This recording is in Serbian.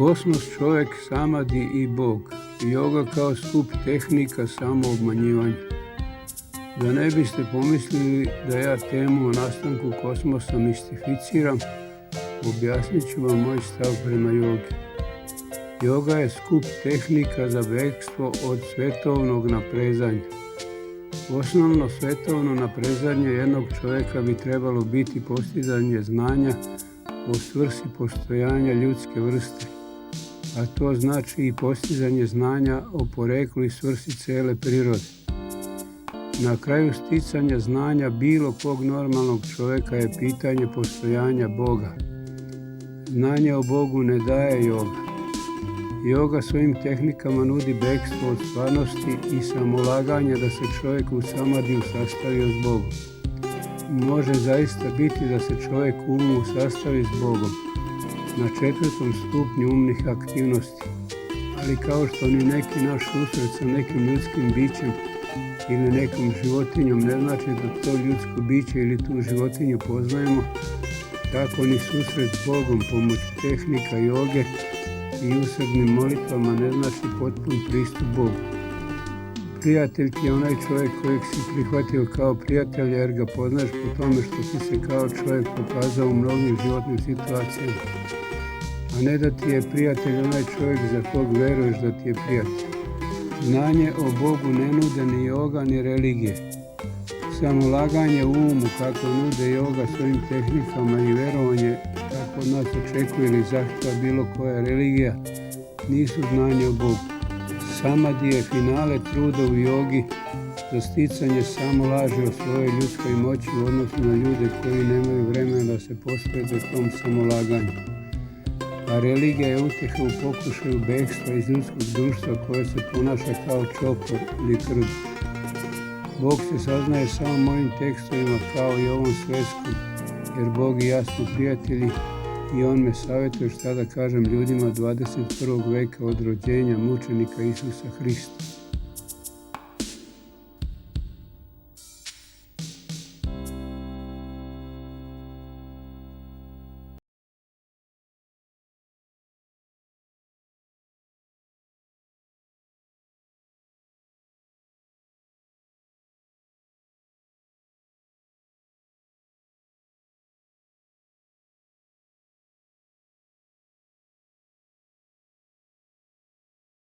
Kosmos, čovjek, samadi i Bog. Joga kao skup tehnika samoobmanjivanja. Da ne biste pomislili da ja temu o nastanku kosmosa mistificiram, objasnit ću vam moj stav prema jogi. Joga je skup tehnika za bekstvo od svetovnog naprezanja. Osnovno svetovno naprezanje jednog čovjeka bi trebalo biti postizanje znanja o svrsi postojanja ljudske vrste, a to znači i postizanje znanja o poreklu i svrsi cele prirode. Na kraju sticanja znanja bilo kog normalnog čovjeka je pitanje postojanja Boga. Znanje o Bogu ne daje joga. Joga svojim tehnikama nudi bekstvo od stvarnosti i samolaganje da se čovjek u samadiju sastavio s Bogom. Može zaista biti da se čovjek u umu sastavi s Bogom na 4. stupnju umnih aktivnosti, ali kao što ni neki naš susret sa nekim ljudskim bićem ili nekom životinjom ne znači da to ljudsko biće ili tu životinju poznajemo, tako ni susret s Bogom pomoću tehnika joge i usadnim molitvama ne znači potpun pristup Bogu. Prijatelj ti je onaj čovjek kojeg si prihvatio kao prijatelja jer ga poznaješ po tome što ti se kao čovjek pokazao u mnogim životnim situacijama, a ne da ti je prijatelj onaj čovjek za kog veruješ da ti je prijatelj. Znanje o Bogu ne nude ni joga ni religije. Samo laganje u umu kako nude joga svojim tehnikama i verovanje kako od nas očekuje ili zahtjeva bilo koja religija nisu znanje o Bogu. Samadi je finale truda u jogi za sticanje samo laži o svojoj ljudskoj moći u odnosu na ljude koji nemaju vremena da se posvete tom samolaganju. A religija je utjeha u pokušaju bekstva iz ljudskog društva koje se ponaša kao čopor ili krv. Bog se saznaje samo mojim tekstovima kao i ovom svetskom, jer Bog i ja smo prijatelji i On me savjetuje šta da kažem ljudima 21. veka od rođenja mučenika Isusa Hrista.